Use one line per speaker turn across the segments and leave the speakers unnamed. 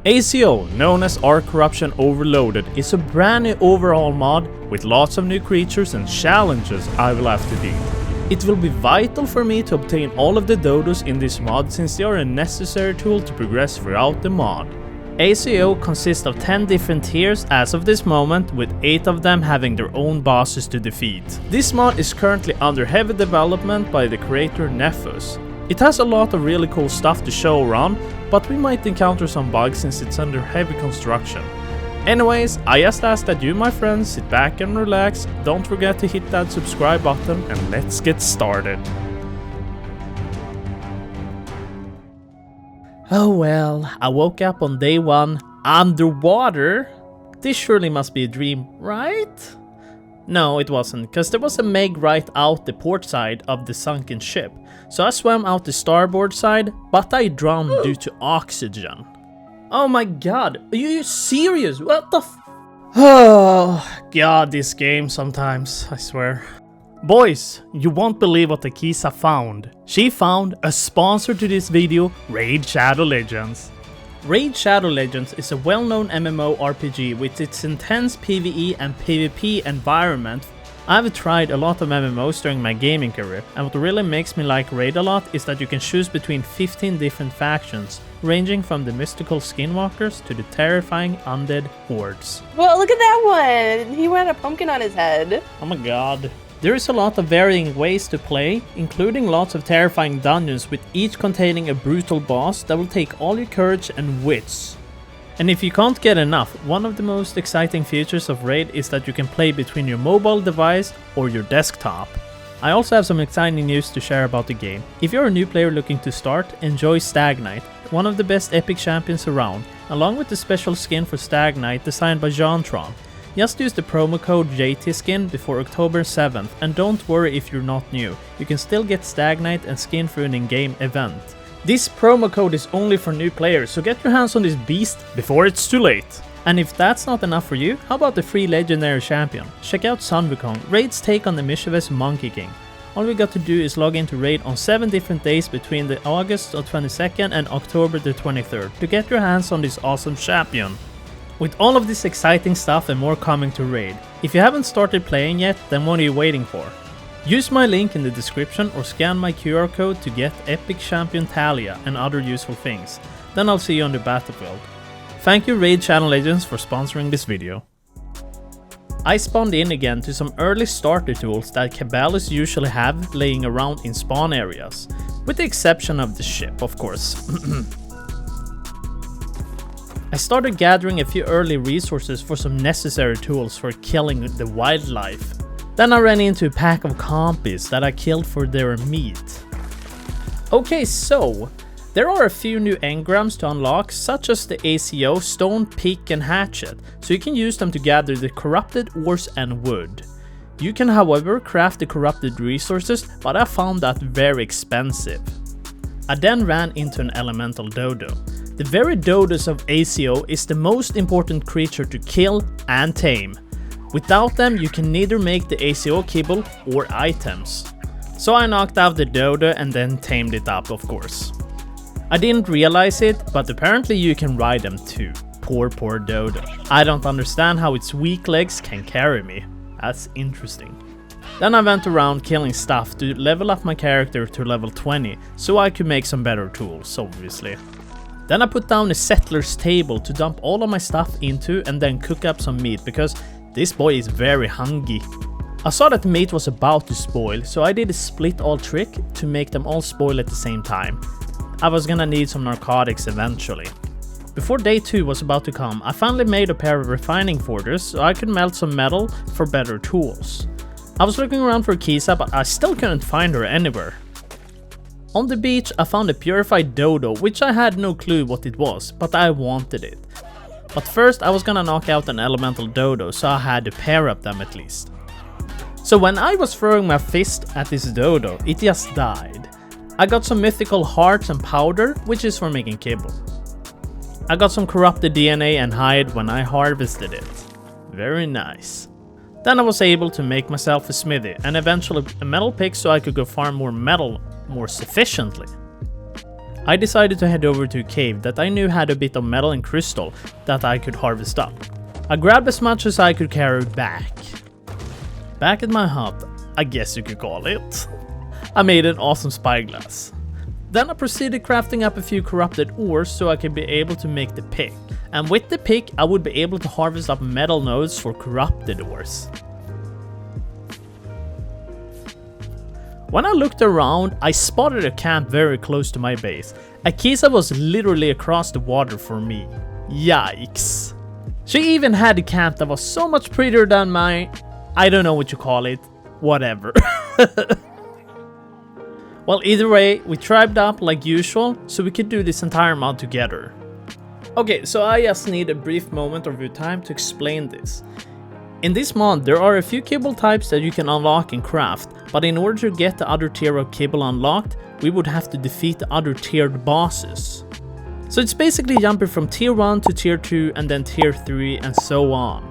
ACO, known as Ark Corruption Overloaded, is a brand new overhaul mod with lots of new creatures and challenges I will have to deal. It will be vital for me to obtain all of the dodos in this mod since they are a necessary tool to progress throughout the mod. ACO consists of 10 different tiers as of this moment, with 8 of them having their own bosses to defeat. This mod is currently under heavy development by the creator raphus. It has a lot of really cool stuff to show around, but we might encounter some bugs since it's under heavy construction. Anyways, I just ask that you, my friends, sit back and relax, don't forget to hit that subscribe button, and let's get started. Oh well, I woke up on day 1 underwater. This surely must be a dream, right? No, it wasn't, cause there was a meg right out the port side of the sunken ship. So I swam out the starboard side, but I drowned due to oxygen. Oh my god, are you serious? What the Oh god, this game sometimes, I swear. Boys, you won't believe what Akisa found. She found a sponsor to this video, Raid Shadow Legends. Raid Shadow Legends is a well-known MMORPG with its intense PvE and PvP environment. I've tried a lot of MMOs during my gaming career, and what really makes me like Raid a lot is that you can choose between 15 different factions, ranging from the mystical skinwalkers to the terrifying undead hordes.
Well, look at that one! He had a pumpkin on his head.
Oh my god. There is a lot of varying ways to play, including lots of terrifying dungeons with each containing a brutal boss that will take all your courage and wits. And if you can't get enough, one of the most exciting features of Raid is that you can play between your mobile device or your desktop. I also have some exciting news to share about the game. If you're a new player looking to start, enjoy Stag Knight, one of the best epic champions around, along with the special skin for Stag Knight designed by Jontron. Just use the promo code JTSkin before October 7th, and don't worry if you're not new, you can still get Stag Knight and skin through an in-game event. This promo code is only for new players, so get your hands on this beast before it's too late. And if that's not enough for you, how about the free legendary champion? Check out Sun Wukong, Raid's take on the mischievous Monkey King. All we got to do is log into Raid on 7 different days between the August 22nd and October the 23rd to get your hands on this awesome champion. With all of this exciting stuff and more coming to Raid, if you haven't started playing yet, then what are you waiting for? Use my link in the description or scan my QR code to get Epic Champion Talia and other useful things. Then I'll see you on the battlefield. Thank you Raid Channel Legends for sponsoring this video. I spawned in again to some early starter tools that Cabalists usually have laying around in spawn areas, with the exception of the ship, of course. I started gathering a few early resources for some necessary tools for killing the wildlife. Then I ran into a pack of compies that I killed for their meat. Okay, so there are a few new engrams to unlock, such as the ACO, stone, pick and hatchet, so you can use them to gather the corrupted ores and wood. You can however craft the corrupted resources, but I found that very expensive. I then ran into an elemental dodo. The very dodos of ACO is the most important creature to kill and tame. Without them you can neither make the ACO kibble or items. So I knocked out the dodo and then tamed it up, of course. I didn't realize it, but apparently you can ride them too. Poor dodo. I don't understand how its weak legs can carry me. That's interesting. Then I went around killing stuff to level up my character to level 20, so I could make some better tools, obviously. Then I put down a settler's table to dump all of my stuff into and then cook up some meat because this boy is very hungry. I saw that the meat was about to spoil, so I did a split all trick to make them all spoil at the same time. I was gonna need some narcotics eventually. Before day 2 was about to come, I finally made a pair of refining forges so I could melt some metal for better tools. I was looking around for Kisa, but I still couldn't find her anywhere. On the beach I found a purified dodo, which I had no clue what it was, but I wanted it. But first I was gonna knock out an elemental dodo, so I had to pair up them at least. So when I was throwing my fist at this dodo, it just died. I got some mythical hearts and powder, which is for making kibble. I got some corrupted DNA and hide when I harvested it. Very nice. Then I was able to make myself a smithy and eventually a metal pick so I could go farm more metal more sufficiently. I decided to head over to a cave that I knew had a bit of metal and crystal that I could harvest up. I grabbed as much as I could carry back. Back at my hut, I guess you could call it, I made an awesome spyglass. Then I proceeded crafting up a few corrupted ores so I could be able to make the pick. And with the pick, I would be able to harvest up metal nodes for corrupted ores. When I looked around, I spotted a camp very close to my base. Akisa was literally across the water for me. Yikes. She even had a camp that was so much prettier than my... I don't know what you call it. Whatever. Well, either way, we tribed up like usual, so we could do this entire mod together. Okay, so I just need a brief moment of your time to explain this. In this mod, there are a few kibble types that you can unlock and craft, but in order to get the other tier of kibble unlocked, we would have to defeat the other tiered bosses. So it's basically jumping from tier 1 to tier 2 and then tier 3 and so on.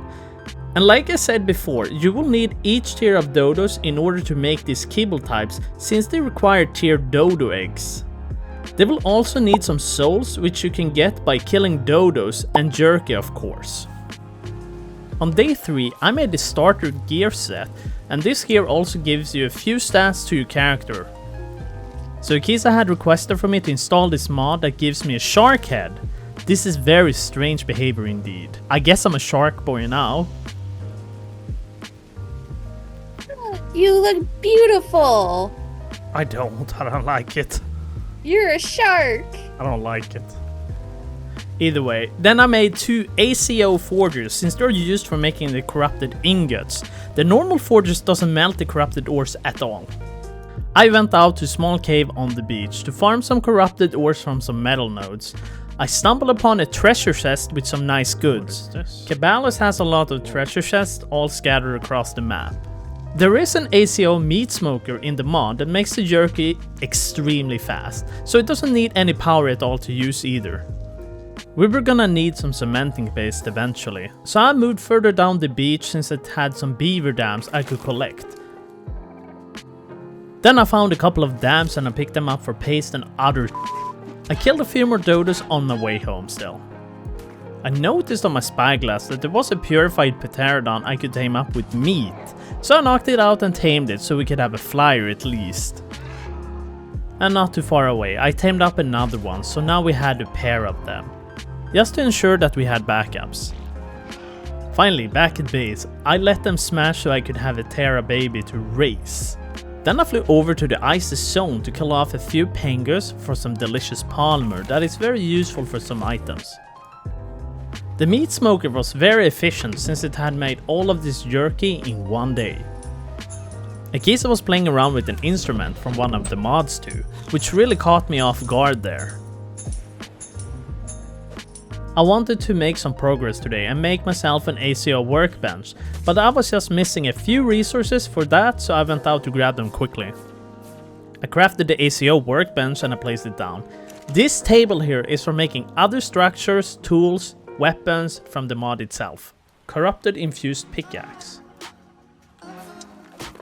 And like I said before, you will need each tier of dodos in order to make these kibble types, since they require tiered dodo eggs. They will also need some souls, which you can get by killing dodos and jerky, of course. On day 3, I made the starter gear set, and this gear also gives you a few stats to your character. So Akisa had requested for me to install this mod that gives me a shark head. This is very strange behavior indeed. I guess I'm a shark boy now.
You look beautiful.
I don't like it.
You're a shark.
I don't like it. Either way, then I made 2 ACO forgers since they're used for making the corrupted ingots. The normal forgers doesn't melt the corrupted ores at all. I went out to a small cave on the beach to farm some corrupted ores from some metal nodes. I stumbled upon a treasure chest with some nice goods. Caballos has a lot of treasure chests all scattered across the map. There is an ACO meat smoker in the mod that makes the jerky extremely fast, so it doesn't need any power at all to use either. We were gonna need some cementing paste eventually, so I moved further down the beach since it had some beaver dams I could collect. Then I found a couple of dams and I picked them up for paste and other I killed a few more dodos on my way home still. I noticed on my spyglass that there was a purified pterodon I could tame up with meat, so I knocked it out and tamed it so we could have a flyer at least. And not too far away, I tamed up another one, so now we had a pair of them, just to ensure that we had backups. Finally, back at base, I let them smash so I could have a Terra baby to raise. Then I flew over to the Isis zone to kill off a few pangos for some delicious polymer that is very useful for some items. The meat smoker was very efficient since it had made all of this jerky in one day. Akisa was playing around with an instrument from one of the mods too, which really caught me off guard there. I wanted to make some progress today and make myself an ACO workbench, but I was just missing a few resources for that, so I went out to grab them quickly. I crafted the ACO workbench and I placed it down. This table here is for making other structures, tools, weapons from the mod itself. Corrupted infused pickaxe.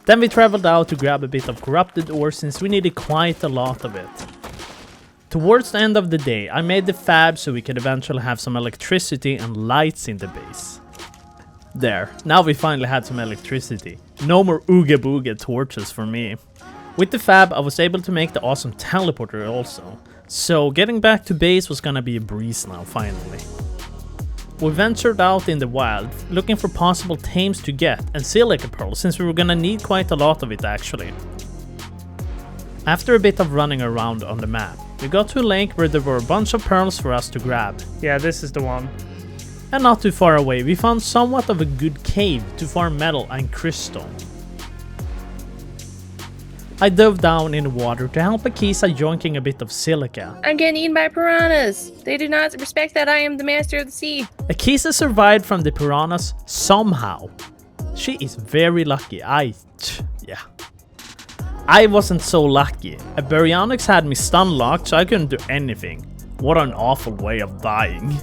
Then we traveled out to grab a bit of corrupted ore since we needed quite a lot of it. Towards the end of the day, I made the fab so we could eventually have some electricity and lights in the base. There, now we finally had some electricity. No more ooga booga torches for me. With the fab, I was able to make the awesome teleporter also. So getting back to base was gonna be a breeze now, finally. We ventured out in the wild, looking for possible tames to get and silica pearls since we were gonna need quite a lot of it actually. After a bit of running around on the map, we got to a lake where there were a bunch of pearls for us to grab. Yeah, this is the one. And not too far away, we found somewhat of a good cave to farm metal and crystal. I dove down in the water to help Akisa yoinking a bit of silica.
I'm getting eaten by piranhas. They do not respect that I am the master of the sea.
Akisa survived from the piranhas somehow. She is very lucky. Yeah. I wasn't so lucky. A baryonyx had me stun locked so I couldn't do anything. What an awful way of dying.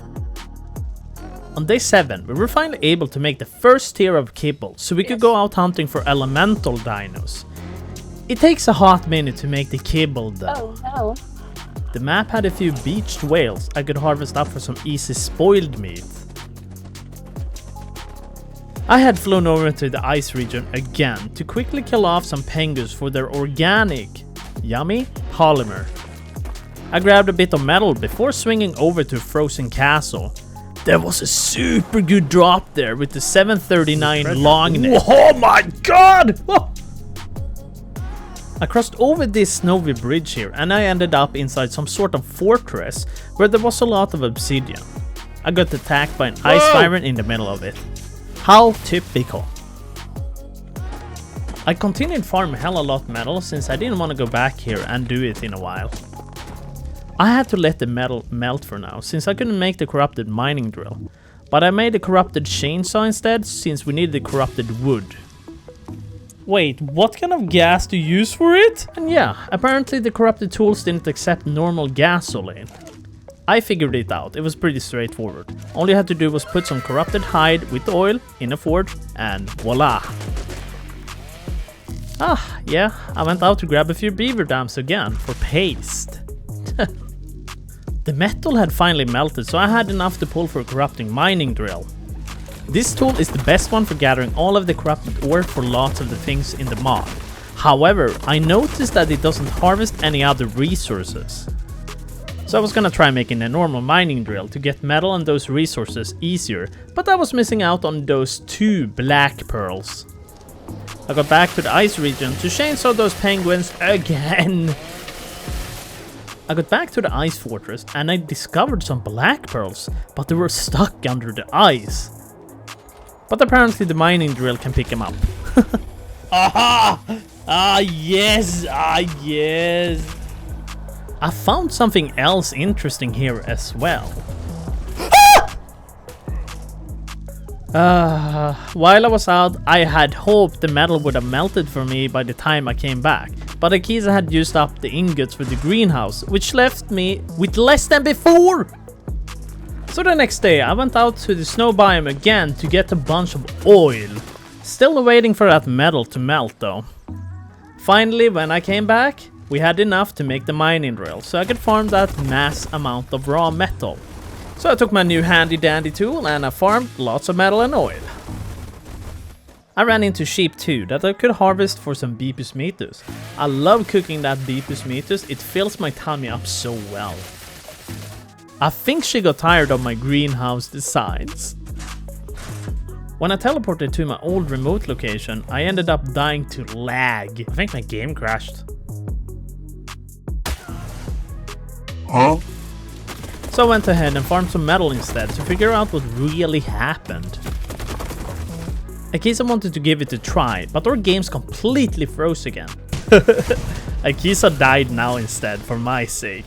On day 7, we were finally able to make the first tier of kibble so we could go out hunting for elemental dinos. It takes a hot minute to make the kibble though.
Oh no.
The map had a few beached whales I could harvest up for some easy spoiled meat. I had flown over to the ice region again to quickly kill off some penguins for their organic, yummy polymer. I grabbed a bit of metal before swinging over to a frozen castle. There was a super good drop there with the 739 longness. Oh my god! Oh. I crossed over this snowy bridge here and I ended up inside some sort of fortress where there was a lot of obsidian. I got attacked by an ice siren in the middle of it. How typical. I continued farming hella lot metal since I didn't want to go back here and do it in a while. I had to let the metal melt for now since I couldn't make the corrupted mining drill. But I made a corrupted chainsaw instead since we needed the corrupted wood. Wait, what kind of gas do you use for it? And yeah, apparently the corrupted tools didn't accept normal gasoline. I figured it out, it was pretty straightforward. All you had to do was put some corrupted hide with oil in a forge and voila. Ah, yeah, I went out to grab a few beaver dams again for paste. The metal had finally melted, so I had enough to pull for a corrupting mining drill. This tool is the best one for gathering all of the corrupted ore for lots of the things in the mod. However, I noticed that it doesn't harvest any other resources. So I was gonna try making a normal mining drill to get metal and those resources easier, but I was missing out on those 2 black pearls. I got back to the ice region to chainsaw those penguins again. I got back to the ice fortress and I discovered some black pearls, but they were stuck under the ice. But apparently the mining drill can pick them up. Aha! Ah yes! Ah yes! I found something else interesting here as well. While I was out, I had hoped the metal would have melted for me by the time I came back, but Akiza had used up the ingots for the greenhouse, which left me with less than before! So the next day, I went out to the snow biome again to get a bunch of oil. Still waiting for that metal to melt though. Finally, when I came back, we had enough to make the mining drill, so I could farm that mass amount of raw metal. So I took my new handy dandy tool and I farmed lots of metal and oil. I ran into sheep too that I could harvest for some bipus meatus. I love cooking that bipus meatus, it fills my tummy up so well. I think she got tired of my greenhouse designs. When I teleported to my old remote location, I ended up dying to lag. I think my game crashed. Huh? So I went ahead and farmed some metal instead to figure out what really happened. Akiza wanted to give it a try, but our games completely froze again. Akiza died now instead for my sake.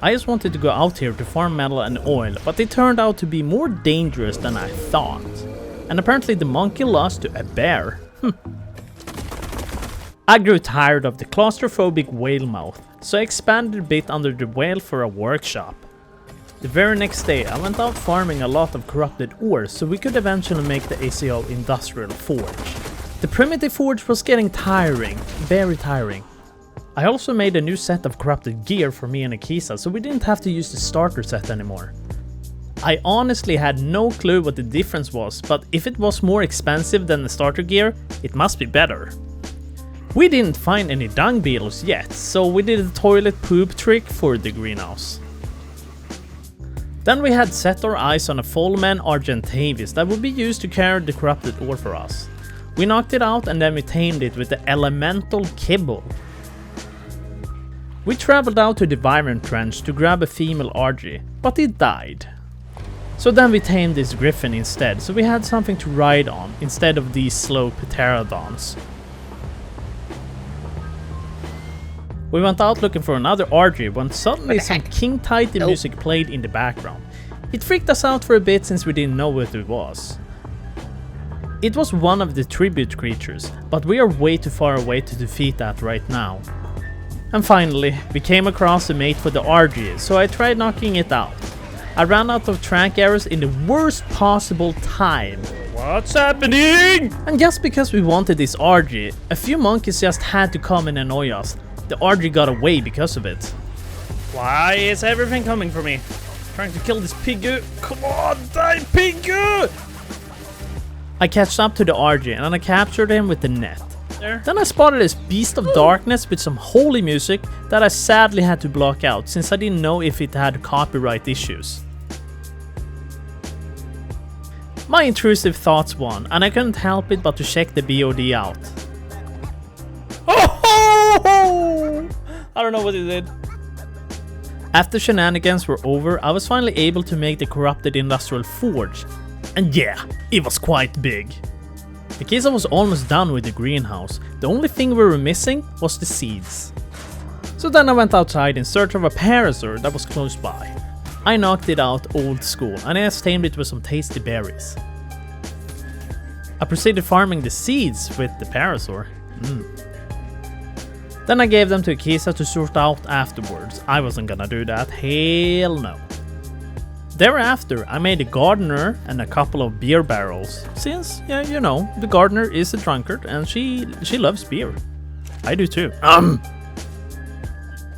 I just wanted to go out here to farm metal and oil, but it turned out to be more dangerous than I thought. And apparently the monkey lost to a bear. I grew tired of the claustrophobic whale mouth, so I expanded a bit under the whale for a workshop. The very next day I went out farming a lot of corrupted ore so we could eventually make the ACO industrial forge. The primitive forge was getting tiring, very tiring. I also made a new set of corrupted gear for me and Akiza so we didn't have to use the starter set anymore. I honestly had no clue what the difference was, but if it was more expensive than the starter gear, it must be better. We didn't find any dung beetles yet, so we did a toilet poop trick for the greenhouse. Then we had set our eyes on a Foalman Argentavis that would be used to carry the corrupted ore for us. We knocked it out and then we tamed it with the elemental kibble. We traveled out to the Wyvern Trench to grab a female Argy, but it died. So then we tamed this griffin instead, so we had something to ride on instead of these slow pterodons. We went out looking for another Argy when suddenly some King Titan music played in the background. It freaked us out for a bit since we didn't know what it was. It was one of the tribute creatures, but we are way too far away to defeat that right now. And finally, we came across a mate for the Argy, so I tried knocking it out. I ran out of trank arrows in the worst possible time. What's happening? And just because we wanted this Argy, a few monkeys just had to come and annoy us. The Argy got away because of it. Why is everything coming for me? Trying to kill this piggu. Come on, die piggu! I catched up to the RG and I captured him with the net. Then I spotted this beast of darkness with some holy music that I sadly had to block out since I didn't know if it had copyright issues. My intrusive thoughts won and I couldn't help it but to check the BOD out. Oh! I don't know what it did. After shenanigans were over, I was finally able to make the corrupted industrial forge. And yeah, it was quite big. The case I was almost done with the greenhouse. The only thing we were missing was the seeds. So then I went outside in search of a parasaur that was close by. I knocked it out old school and I tamed it with some tasty berries. I proceeded farming the seeds with the parasaur. Then I gave them to Kisa to sort out afterwards. I wasn't gonna do that, hell no. Thereafter, I made a gardener and a couple of beer barrels, since, yeah, you know, the gardener is a drunkard and she loves beer. I do too.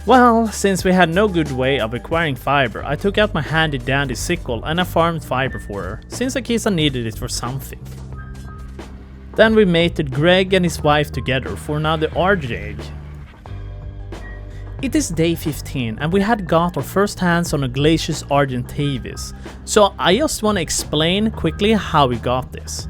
Well, since we had no good way of acquiring fiber, I took out my handy dandy sickle and I farmed fiber for her, since Akisa needed it for something. Then we mated Greg and his wife together for another RG egg. It is day 15 and we had got our first hands on a Glacius argentavis, so I just want to explain quickly how we got this.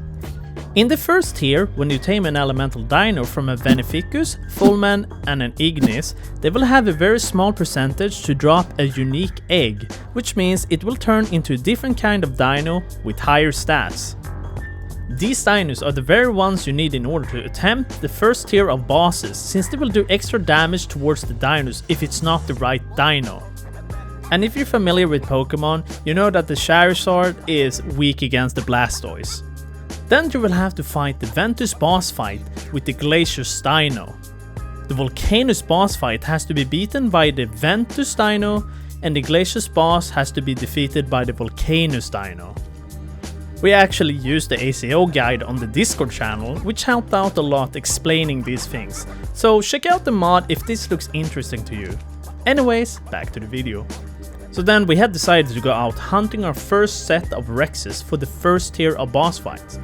In the first tier, when you tame an elemental dino from a Veneficus, Fullman and an Ignis, they will have a very small percentage to drop a unique egg, which means it will turn into a different kind of dino with higher stats. These dinos are the very ones you need in order to attempt the first tier of bosses, since they will do extra damage towards the dinos if it's not the right dino. And if you're familiar with Pokemon, you know that the Charizard is weak against the Blastoise. Then you will have to fight the Ventus boss fight with the Glacius dino. The Volcanus boss fight has to be beaten by the Ventus dino, and the Glacius boss has to be defeated by the Volcanus dino. We actually used the ACO guide on the Discord channel, which helped out a lot explaining these things, so check out the mod if this looks interesting to you. Anyways, back to the video. So then we had decided to go out hunting our first set of Rexes for the first tier of boss fights.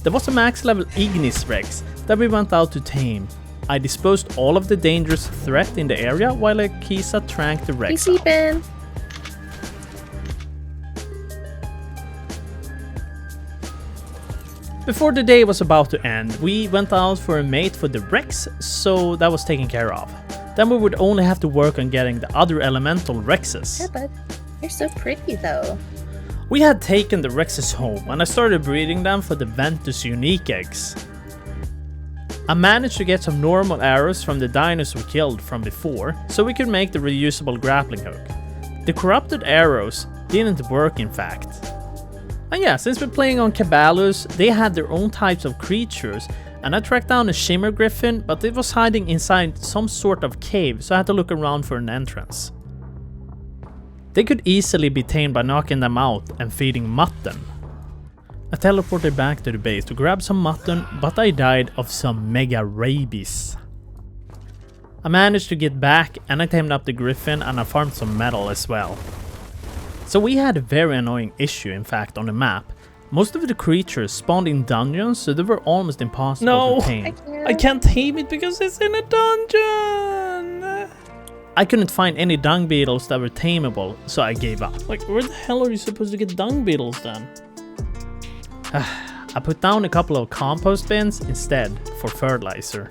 There was a max level Ignis Rex that we went out to tame. I disposed all of the dangerous threat in the area while Akisa tranked the Rex out. Before the day was about to end, we went out for a mate for the Rex, so that was taken care of. Then we would only have to work on getting the other elemental Rexes.
Yeah, bud. You're so pretty though.
We had taken the Rexes home and I started breeding them for the Ventus unique eggs. I managed to get some normal arrows from the dinos we killed from before, so we could make the reusable grappling hook. The corrupted arrows didn't work in fact. And yeah, since we're playing on Cabalus, they had their own types of creatures, and I tracked down a Shimmer Griffin, but it was hiding inside some sort of cave, so I had to look around for an entrance. They could easily be tamed by knocking them out and feeding mutton. I teleported back to the base to grab some mutton, but I died of some mega rabies. I managed to get back and I tamed up the griffin and I farmed some metal as well. So we had a very annoying issue in fact on the map. Most of the creatures spawned in dungeons, so they were almost impossible to tame.
I
can't tame it because it's in a dungeon! I couldn't find any dung beetles that were tameable, so I gave up. Like, where the hell are you supposed to get dung beetles then? I put down a couple of compost bins instead for fertilizer.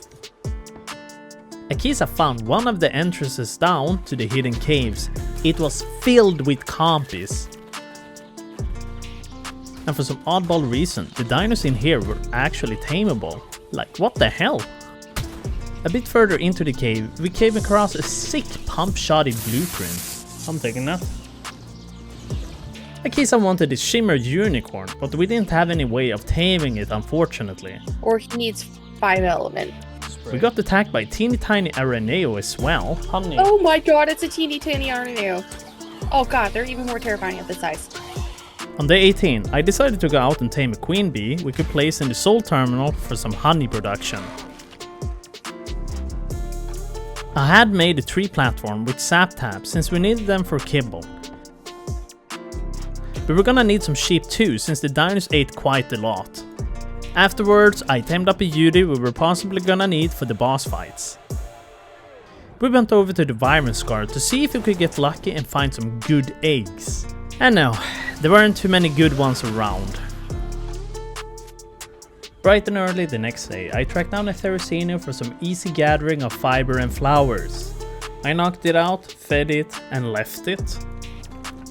Akisa found one of the entrances down to the hidden caves. It was filled with compies. And for some oddball reason, the dinos in here were actually tameable. Like, what the hell? A bit further into the cave, we came across a sick pump-shotty blueprint. I'm taking that. Akisa wanted a shimmer unicorn, but we didn't have any way of taming it unfortunately.
Or he needs 5 element.
We got attacked by teeny tiny Araneo as well. Honey.
Oh my god, it's a teeny tiny Araneo. Oh god, they're even more terrifying at this size.
On day 18, I decided to go out and tame a queen bee we could place in the soul terminal for some honey production. I had made a tree platform with sap taps since we needed them for kibble. We were gonna need some sheep too since the dinos ate quite a lot. Afterwards, I tamed up a beauty we were possibly gonna need for the boss fights. We went over to the Wyvern Scar to see if we could get lucky and find some good eggs. And no, there weren't too many good ones around. Bright and early the next day, I tracked down a Therizino for some easy gathering of fiber and flowers. I knocked it out, fed it, and left it.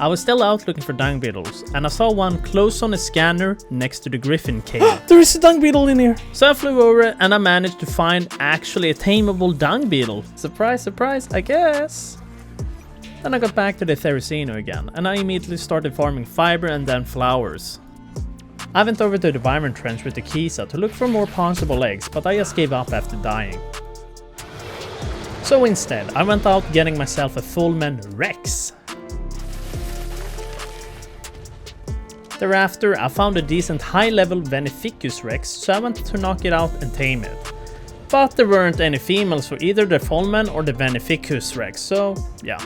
I was still out looking for dung beetles, and I saw one close on a scanner next to the griffin cave.
There is a dung beetle in here!
So I flew over it and I managed to find actually a tameable dung beetle. Surprise, surprise, I guess. Then I got back to the Therizino again, and I immediately started farming fiber and then flowers. I went over to the Wyvern Trench with the Kisa to look for more possible eggs, but I just gave up after dying. So instead, I went out getting myself a Fullman Rex. Thereafter, I found a decent high-level Veneficus Rex, so I went to knock it out and tame it. But there weren't any females for either the Fullman or the Veneficus Rex, so yeah.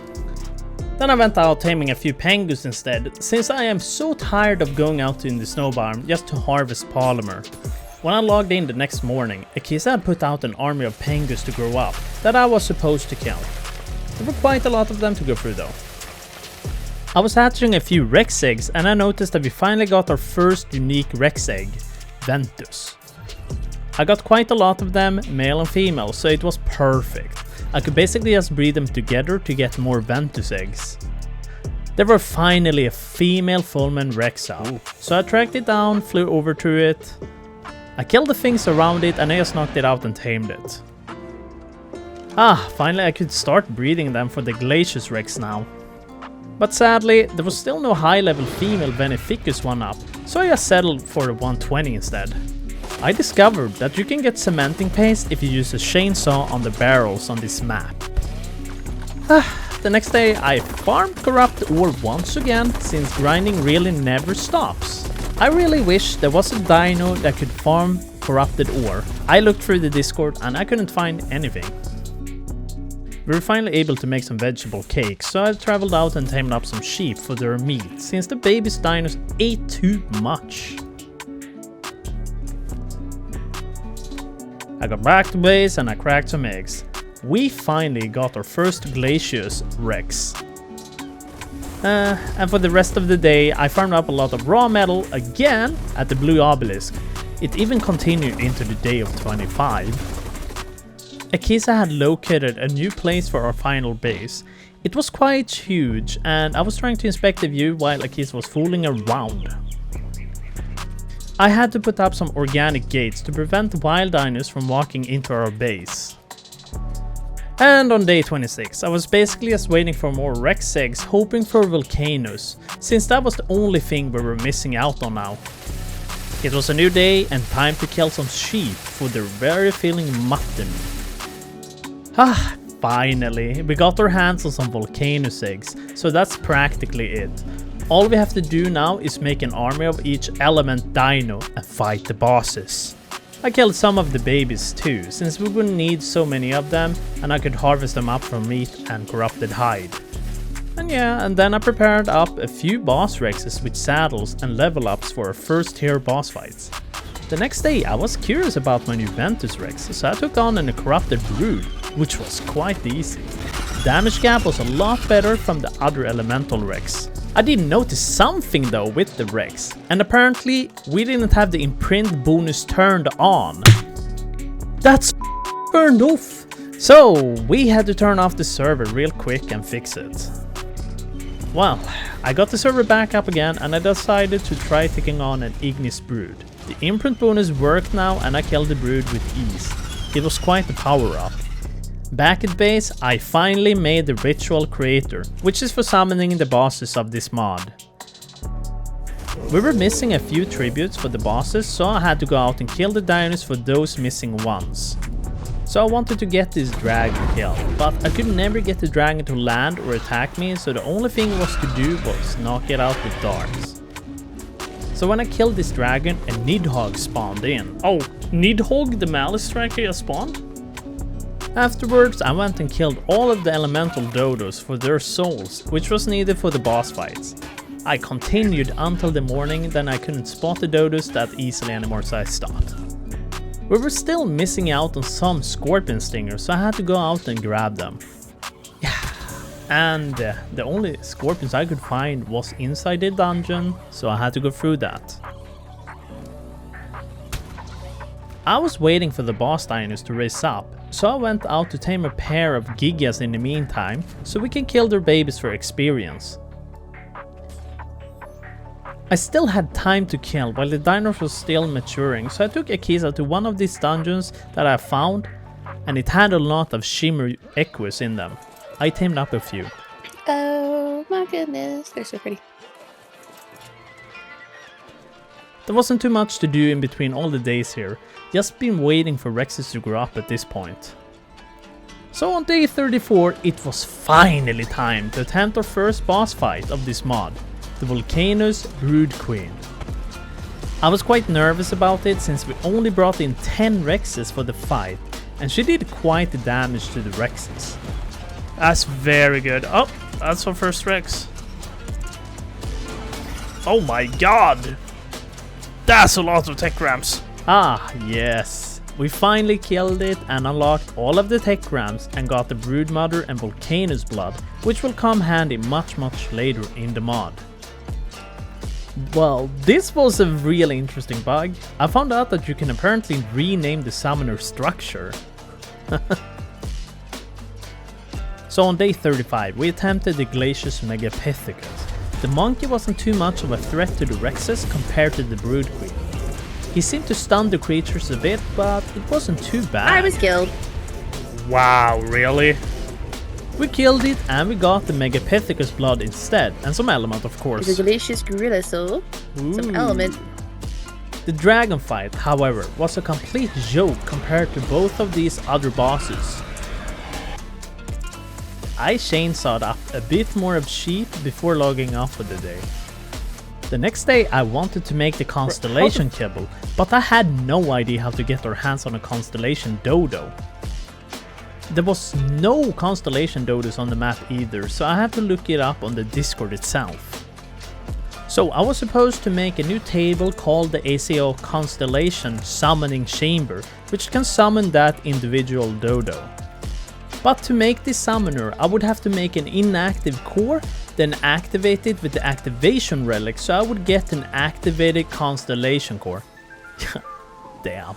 Then I went out taming a few pengus instead, since I am so tired of going out in the snow biome just to harvest polymer. When I logged in the next morning, Akisa had put out an army of pengus to grow up that I was supposed to kill. There were quite a lot of them to go through though. I was hatching a few Rex eggs and I noticed that we finally got our first unique Rex egg, Ventus. I got quite a lot of them, male and female, so it was perfect. I could basically just breed them together to get more Ventus eggs. There were finally a female Fullman Rex out, so I tracked it down, flew over to it. I killed the things around it and I just knocked it out and tamed it. Finally I could start breeding them for the Glacius Rex now. But sadly, there was still no high-level female Veneficus one up, so I just settled for a 120 instead. I discovered that you can get cementing paste if you use a chainsaw on the barrels on this map. The next day I farmed corrupt ore once again, since grinding really never stops. I really wish there was a dino that could farm corrupted ore. I looked through the Discord and I couldn't find anything. We were finally able to make some vegetable cakes, so I traveled out and tamed up some sheep for their meat, since the baby's dinos ate too much. I got back to base and I cracked some eggs. We finally got our first Glacius Rex. And for the rest of the day I farmed up a lot of raw metal again at the Blue Obelisk. It even continued into the day of 25. Akisa had located a new place for our final base. It was quite huge and I was trying to inspect the view while Akisa was fooling around. I had to put up some organic gates to prevent wild dinos from walking into our base. And on day 26, I was basically just waiting for more Rex eggs, hoping for volcanoes, since that was the only thing we were missing out on now. It was a new day and time to kill some sheep for their very filling mutton. Finally, we got our hands on some volcanoes eggs, so that's practically it. All we have to do now is make an army of each element dino and fight the bosses. I killed some of the babies too, since we wouldn't need so many of them and I could harvest them up from meat and corrupted hide. And then I prepared up a few boss Rexes with saddles and level ups for our first tier boss fights. The next day I was curious about my new Ventus Rex, so I took on a corrupted brood, which was quite easy. Damage gap was a lot better from the other elemental Rex. I did notice something though with the Rex, and apparently we didn't have the imprint bonus turned on. That's turned off! So we had to turn off the server real quick and fix it. Well, I got the server back up again and I decided to try taking on an Ignis brood. The imprint bonus worked now and I killed the brood with ease. It was quite a power up. Back at base, I finally made the ritual creator, which is for summoning the bosses of this mod. We were missing a few tributes for the bosses, so I had to go out and kill the dinos for those missing ones. So I wanted to get this dragon killed, but I could never get the dragon to land or attack me, so the only thing was to do was knock it out with darts. So when I killed this dragon, a Nidhogg spawned in. Oh, Nidhogg the Malice Striker just spawned? Afterwards, I went and killed all of the elemental dodos for their souls, which was needed for the boss fights. I continued until the morning, then I couldn't spot the dodos that easily anymore, so I stopped. We were still missing out on some scorpion stingers, so I had to go out and grab them. Yeah, and the only scorpions I could find was inside the dungeon, so I had to go through that. I was waiting for the boss dinos to raise up, so I went out to tame a pair of gigas in the meantime, so we can kill their babies for experience. I still had time to kill while the dinos were still maturing, so I took Akiza to one of these dungeons that I found, and it had a lot of shimmer echoes in them. I tamed up a few.
Oh my goodness, they're so pretty.
There wasn't too much to do in between all the days here, just been waiting for Rexes to grow up at this point. So on day 34 it was finally time to attempt our first boss fight of this mod, the Volcano's Brood Queen. I was quite nervous about it since we only brought in 10 Rexes for the fight, and she did quite the damage to the Rexes. That's very good. Oh, that's our first Rex. Oh my god! That's a lot of tech ramps. Ah, yes. We finally killed it and unlocked all of the tech ramps and got the Broodmother and Volcano's blood, which will come handy much later in the mod. Well, this was a really interesting bug. I found out that you can apparently rename the summoner structure. So on day 35, we attempted the Glacius Megapithecus. The monkey wasn't too much of a threat to the Rexes compared to the Brood Queen. He seemed to stun the creatures a bit, but it wasn't too bad.
I was killed.
Wow, really? We killed it and we got the Megapithecus blood instead, and some element of course.
The delicious gorilla soul. Some element.
The dragon fight, however, was a complete joke compared to both of these other bosses. I chainsawed up a bit more of sheep before logging off for the day. The next day I wanted to make the constellation kibble, but I had no idea how to get our hands on a constellation dodo. There was no constellation dodos on the map either, so I had to look it up on the Discord itself. So I was supposed to make a new table called the ACO Constellation Summoning Chamber, which can summon that individual dodo. But to make this summoner, I would have to make an inactive core, then activate it with the activation relic, so I would get an activated constellation core. Damn.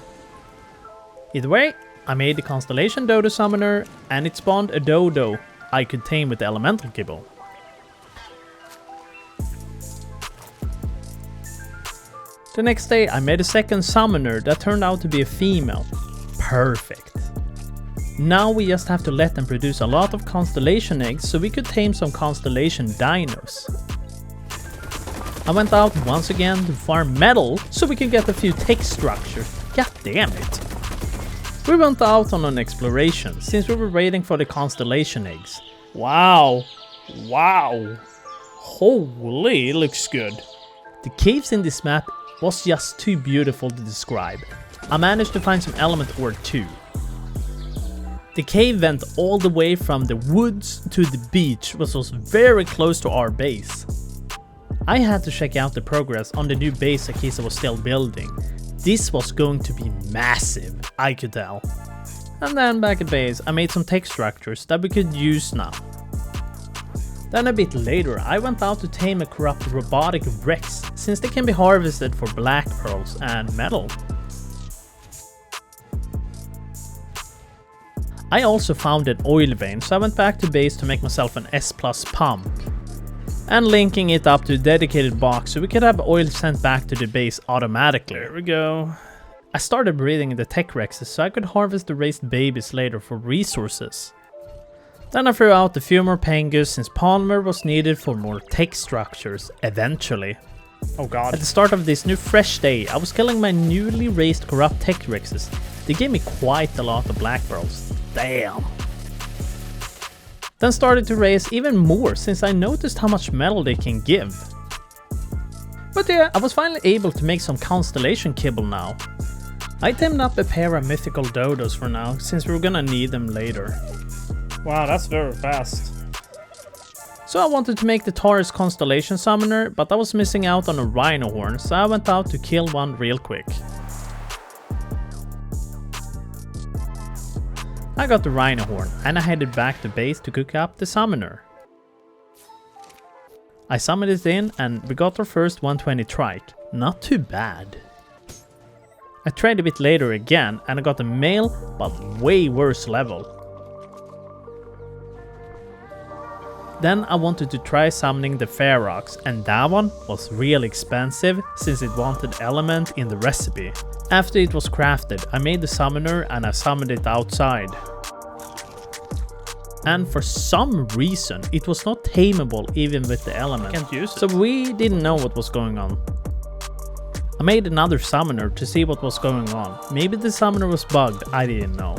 Either way, I made the constellation dodo summoner, and it spawned a dodo I could tame with the elemental kibble. The next day I made a second summoner that turned out to be a female. Perfect. Now we just have to let them produce a lot of constellation eggs so we could tame some constellation dinos. I went out once again to farm metal so we could get a few tech structures. God damn it. We went out on an exploration since we were waiting for the constellation eggs. Wow. Wow. Holy, it looks good. The caves in this map was just too beautiful to describe. I managed to find some element ore too. The cave went all the way from the woods to the beach, which was very close to our base. I had to check out the progress on the new base Akiza was still building. This was going to be massive, I could tell. And then back at base, I made some tech structures that we could use now. Then a bit later, I went out to tame a corrupt robotic Rex, since they can be harvested for black pearls and metal. I also found an oil vein, so I went back to base to make myself an S+ pump. And linking it up to a dedicated box so we could have oil sent back to the base automatically. There we go. I started breeding the tech Rexes so I could harvest the raised babies later for resources. Then I threw out a few more pengus since polymer was needed for more tech structures eventually. Oh god. At the start of this new fresh day, I was killing my newly raised corrupt tech Rexes. They gave me quite a lot of black pearls. Damn. Then started to raise even more since I noticed how much metal they can give. But yeah, I was finally able to make some constellation kibble now. I tamed up a pair of mythical dodos for now, since we're gonna need them later. Wow, that's very fast. So I wanted to make the Taurus constellation summoner, but I was missing out on a rhino horn, so I went out to kill one real quick. I got the rhino horn, and I headed back to base to cook up the summoner. I summoned it in, and we got our first 120 trike. Not too bad. I tried a bit later again, and I got a male, but way worse level. Then I wanted to try summoning the Ferox, and that one was really expensive since it wanted element in the recipe. After it was crafted, I made the summoner and I summoned it outside. And for some reason, it was not tameable even with the element.
Can't use it.
So we didn't know what was going on. I made another summoner to see what was going on. Maybe the summoner was bugged, I didn't know.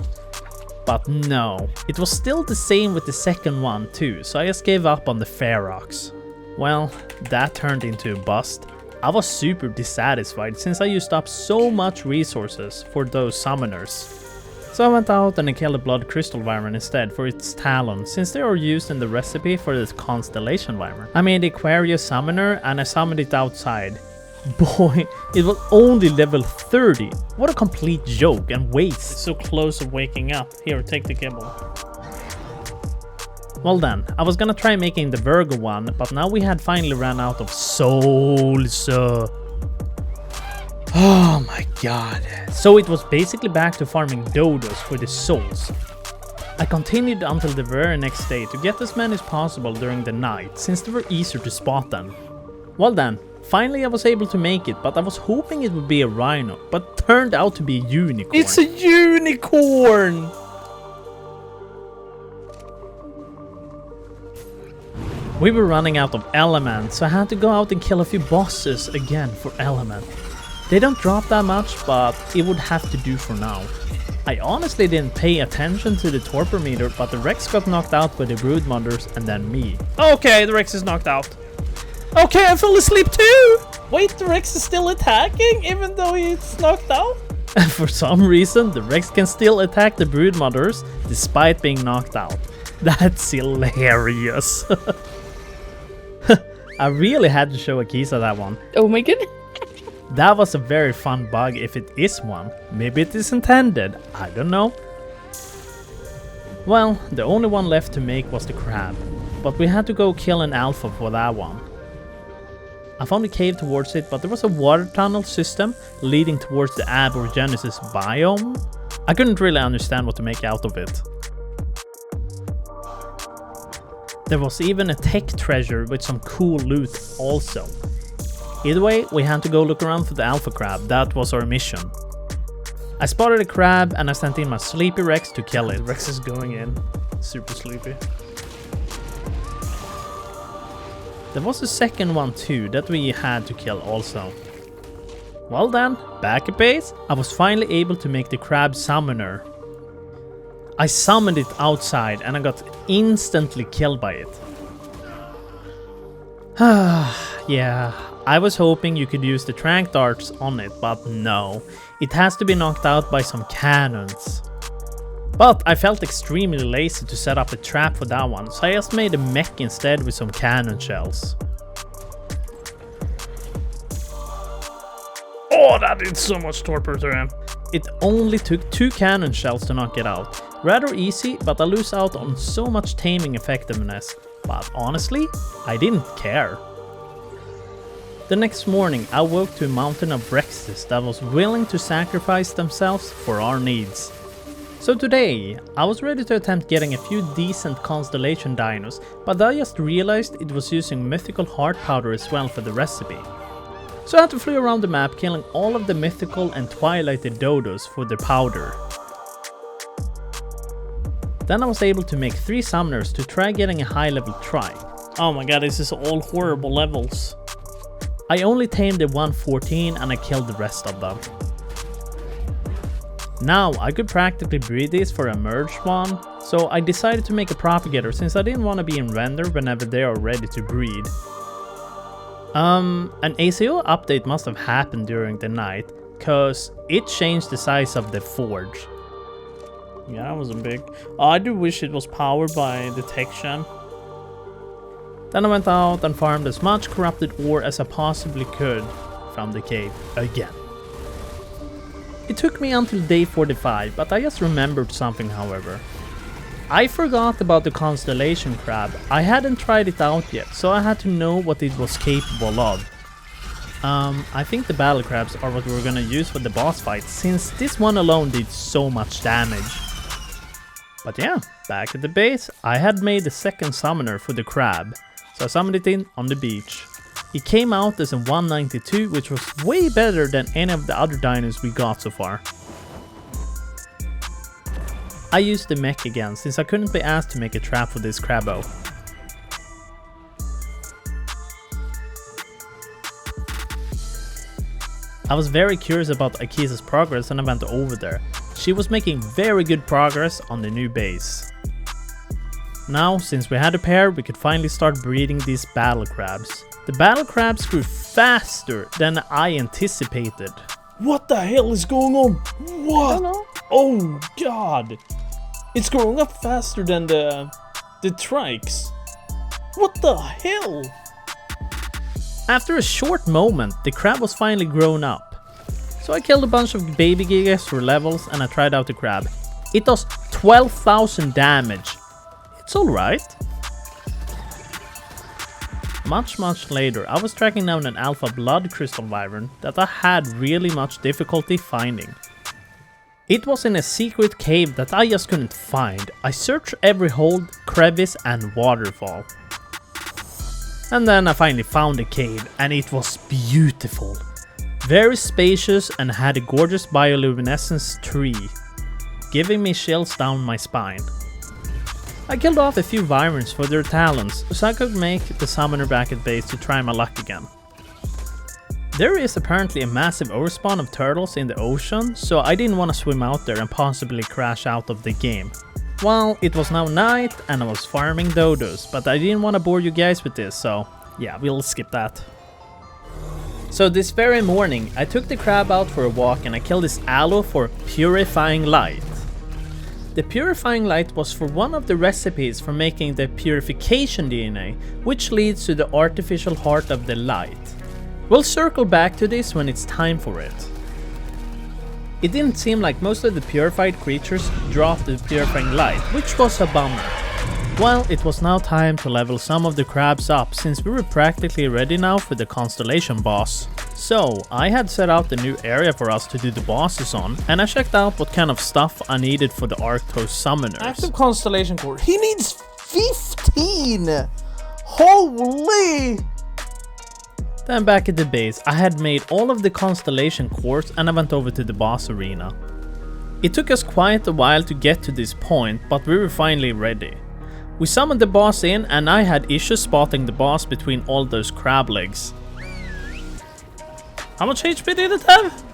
But no, it was still the same with the second one too, so I just gave up on the Ferox. Well, that turned into a bust. I was super dissatisfied since I used up so much resources for those summoners. So I went out and I killed a blood crystal wyvern instead for its talon, since they are used in the recipe for this constellation wyvern. I made the Aquarius summoner and I summoned it outside. Boy, it was only level 30. What a complete joke and waste.
It's so close to waking up. Here, take the kibble.
Well then, I was gonna try making the Virgo one, but now we had finally ran out of souls. Oh my god. So it was basically back to farming dodos for the souls. I continued until the very next day to get as many as possible during the night, since they were easier to spot then. Well then, finally I was able to make it, but I was hoping it would be a rhino, but turned out to be a unicorn.
It's a unicorn!
We were running out of element, so I had to go out and kill a few bosses again for element. They don't drop that much, but it would have to do for now. I honestly didn't pay attention to the torpor meter, but the Rex got knocked out by the broodmothers and then me.
Okay, the Rex is knocked out. Okay, I fell asleep too! Wait, the Rex is still attacking even though he's knocked out?
And for some reason, the Rex can still attack the broodmothers despite being knocked out. That's hilarious. I really had to show Akisa that one.
Oh my goodness.
That was a very fun bug if it is one. Maybe it is intended, I don't know. Well, the only one left to make was the crab, but we had to go kill an alpha for that one. I found a cave towards it, but there was a water tunnel system leading towards the Aborigines biome. I couldn't really understand what to make out of it. There was even a tech treasure with some cool loot also. Either way, we had to go look around for the alpha crab. That was our mission. I spotted a crab and I sent in my sleepy Rex to kill it.
The Rex is going in. Super sleepy.
There was a second one too that we had to kill also. Well then, back at base, I was finally able to make the crab summoner. I summoned it outside and I got instantly killed by it. Yeah, I was hoping you could use the tranq darts on it, but no. It has to be knocked out by some cannons. But I felt extremely lazy to set up a trap for that one, so I just made a mech instead with some cannon shells.
Oh, that did so much torpor to him.
It only took 2 cannon shells to knock it out. Rather easy, but I lose out on so much taming effectiveness. But honestly, I didn't care. The next morning I woke to a mountain of Rexes that was willing to sacrifice themselves for our needs. So today, I was ready to attempt getting a few decent constellation dinos, but I just realized it was using mythical heart powder as well for the recipe. So I had to fly around the map killing all of the mythical and twilighted dodos for the powder. Then I was able to make 3 summoners to try getting a high level try.
Oh my god, this is all horrible levels.
I only tamed the 114 and I killed the rest of them. Now I could practically breed these for a merged one, so I decided to make a propagator since I didn't want to be in render whenever they are ready to breed. An ACO update must have happened during the night, because it changed the size of the forge.
Yeah, that wasn't big. I do wish it was powered by detection.
Then I went out and farmed as much corrupted ore as I possibly could from the cave again. It took me until day 45, but I just remembered something, however. I forgot about the constellation crab. I hadn't tried it out yet, so I had to know what it was capable of. I think the battle crabs are what we're gonna use for the boss fight, since this one alone did so much damage. But yeah, back at the base, I had made the second summoner for the crab, so I summoned it in on the beach. It came out as a 192, which was way better than any of the other dinos we got so far. I used the mech again, since I couldn't be asked to make a trap for this crabbo. I was very curious about Akisa's progress and I went over there. She was making very good progress on the new base. Now, since we had a pair, we could finally start breeding these battle crabs. The battle crabs grew faster than I anticipated.
What the hell is going on? What?
I don't know.
Oh god! It's growing up faster than the trikes. What the hell?
After a short moment, the crab was finally grown up. So I killed a bunch of baby gigas for levels and I tried out the crab. It does 12,000 damage. It's alright. Much later, I was tracking down an alpha blood crystal wyvern that I had really much difficulty finding. It was in a secret cave that I just couldn't find. I searched every hole, crevice and waterfall. And then I finally found a cave and it was beautiful. Very spacious and had a gorgeous bioluminescence tree, giving me chills down my spine. I killed off a few wyverns for their talents, so I could make the summoner back at base to try my luck again. There is apparently a massive overspawn of turtles in the ocean, so I didn't want to swim out there and possibly crash out of the game. Well, it was now night and I was farming dodos, but I didn't want to bore you guys with this, so yeah, we'll skip that. So this very morning, I took the crab out for a walk and I killed this aloe for purifying light. The purifying light was for one of the recipes for making the purification DNA, which leads to the artificial heart of the light. We'll circle back to this when it's time for it. It didn't seem like most of the purified creatures dropped the purifying light, which was a bummer. Well, it was now time to level some of the crabs up since we were practically ready now for the constellation boss. So, I had set out the new area for us to do the bosses on, and I checked out what kind of stuff I needed for the Ark summoners.
Active constellation core. He needs 15! Holy!
Then back at the base, I had made all of the constellation cores and I went over to the boss arena. It took us quite a while to get to this point, but we were finally ready. We summoned the boss in and I had issues spotting the boss between all those crab legs. How much HP did it have?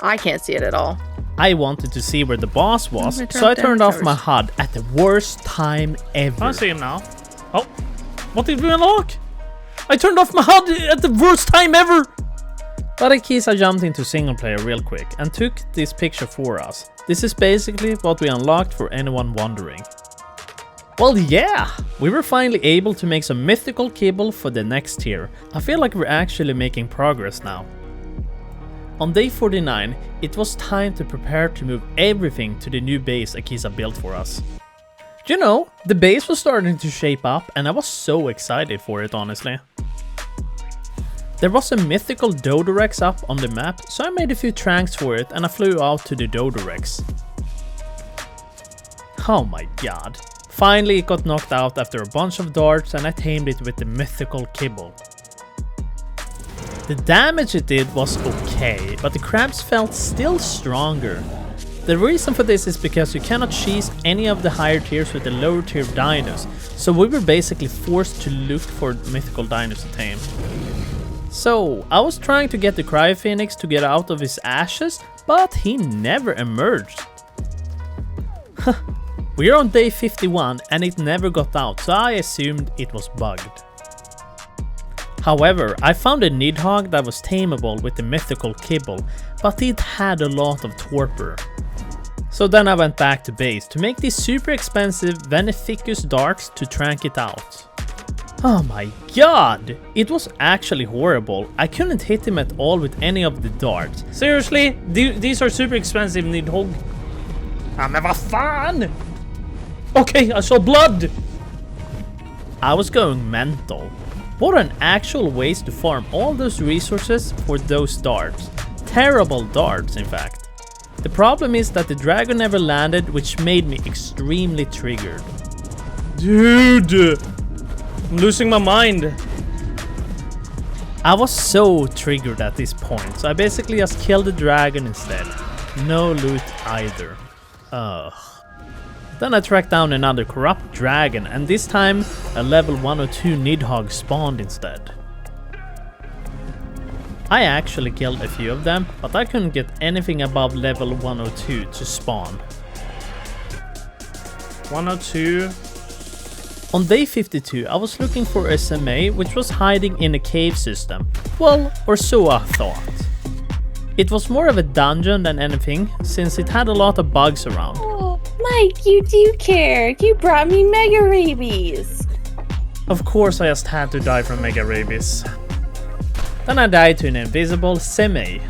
I can't see it at all.
I wanted to see where the boss was, so I turned off my HUD at the worst time ever.
I see him now. Oh, what did we unlock? I turned off my HUD at the worst time ever!
But Akisa jumped into single player real quick and took this picture for us. This is basically what we unlocked for anyone wondering. Well, yeah, we were finally able to make some mythical kibble for the next tier. I feel like we're actually making progress now. On day 49, it was time to prepare to move everything to the new base Akisa built for us. You know, the base was starting to shape up and I was so excited for it, honestly. There was a mythical Dodorex up on the map, so I made a few tranks for it and I flew out to the Dodorex. Oh my god. Finally it got knocked out after a bunch of darts and I tamed it with the mythical kibble. The damage it did was okay, but the crabs felt still stronger. The reason for this is because you cannot cheese any of the higher tiers with the lower tier dinos, so we were basically forced to look for mythical dinos to tame. So, I was trying to get the Cryo Phoenix to get out of his ashes, but he never emerged. We're on day 51 and it never got out, so I assumed it was bugged. However, I found a nidhogg that was tameable with the mythical kibble, but it had a lot of torpor. So then I went back to base to make these super expensive Veneficus darts to trank it out. Oh my god! It was actually horrible. I couldn't hit him at all with any of the darts.
Seriously? These are super expensive, nidhogg. Men vad fan! Okay, I saw blood!
I was going mental. What an actual waste to farm all those resources for those darts. Terrible darts, in fact. The problem is that the dragon never landed, which made me extremely triggered.
Dude! I'm losing my mind.
I was so triggered at this point, so I basically just killed the dragon instead. No loot either. Ugh. Then I tracked down another corrupt dragon, and this time a level 102 nidhogg spawned instead. I actually killed a few of them, but I couldn't get anything above level 102 to spawn.
102.
On day 52, I was looking for a Zmey which was hiding in a cave system. Well, or so I thought. It was more of a dungeon than anything, since it had a lot of bugs around.
Oh, Mike, you do care. You brought me mega rabies.
Of course I just had to die from mega rabies. Then I died to an invisible Zmey.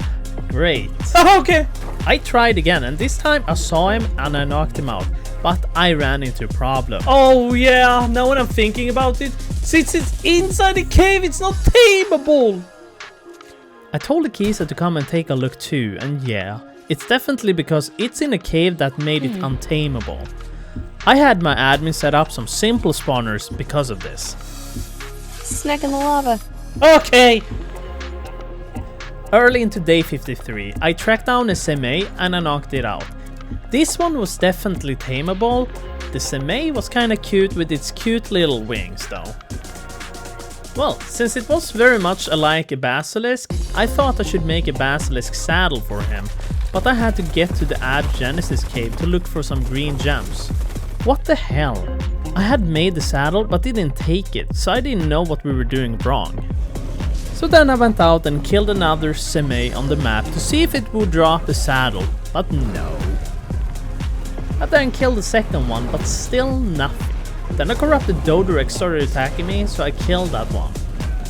Great.
Oh, okay.
I tried again, and this time I saw him and I knocked him out. But I ran into a problem.
Oh yeah, now when I'm thinking about it, since it's inside the cave, it's not tameable.
I told Akisa to come and take a look too, and yeah, it's definitely because it's in a cave that made it untameable. I had my admin set up some simple spawners because of this.
Snack in the lava.
Okay.
Early into day 53, I tracked down a Zmey and I knocked it out. This one was definitely tameable. The Zmey was kinda cute with its cute little wings though. Well, since it was very much alike a basilisk, I thought I should make a basilisk saddle for him, but I had to get to the Abgenesis cave to look for some green gems. What the hell? I had made the saddle but didn't take it, so I didn't know what we were doing wrong. So then I went out and killed another Zmey on the map to see if it would drop the saddle, but no. I then killed the second one, but still nothing. Then a corrupted Dodorex started attacking me, so I killed that one.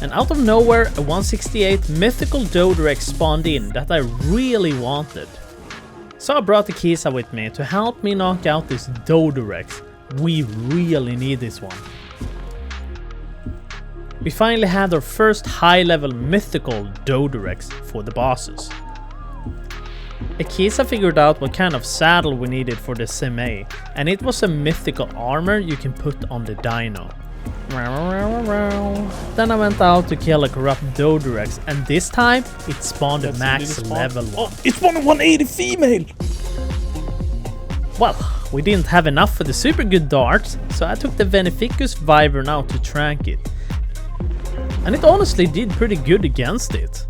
And out of nowhere, a 168 mythical Dodorex spawned in that I really wanted. So I brought Akisa with me to help me knock out this Dodorex. We really need this one. We finally had our first high-level mythical Dodorex for the bosses. Akisa figured out what kind of saddle we needed for the Zmey, and it was a mythical armor you can put on the dino. Then I went out to kill a corrupt Dodorex, and this time it spawned a max level 1.
Oh, it spawned a 180 female!
Well, we didn't have enough for the super good darts, so I took the Veneficus Wyvern out to trank it. And it honestly did pretty good against it.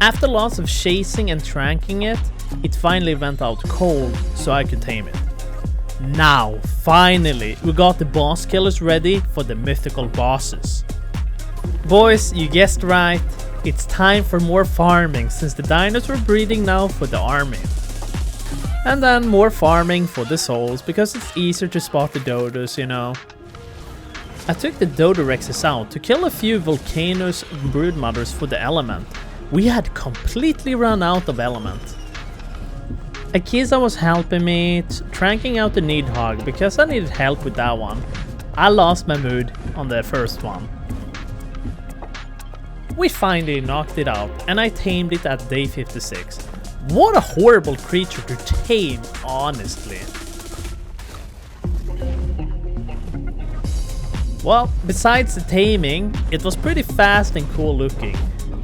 After lots of chasing and tranking it, it finally went out cold so I could tame it. Now, finally, we got the boss killers ready for the mythical bosses. Boys, you guessed right, it's time for more farming since the dinos were breeding now for the army. And then more farming for the souls because it's easier to spot the dodos, you know. I took the Dodorexes out to kill a few volcanoes and broodmothers for the element. We had completely run out of element. Akisa was helping me, tranking out the nidhogg because I needed help with that one. I lost my mood on the first one. We finally knocked it out and I tamed it at day 56. What a horrible creature to tame, honestly. Well, besides the taming, it was pretty fast and cool looking.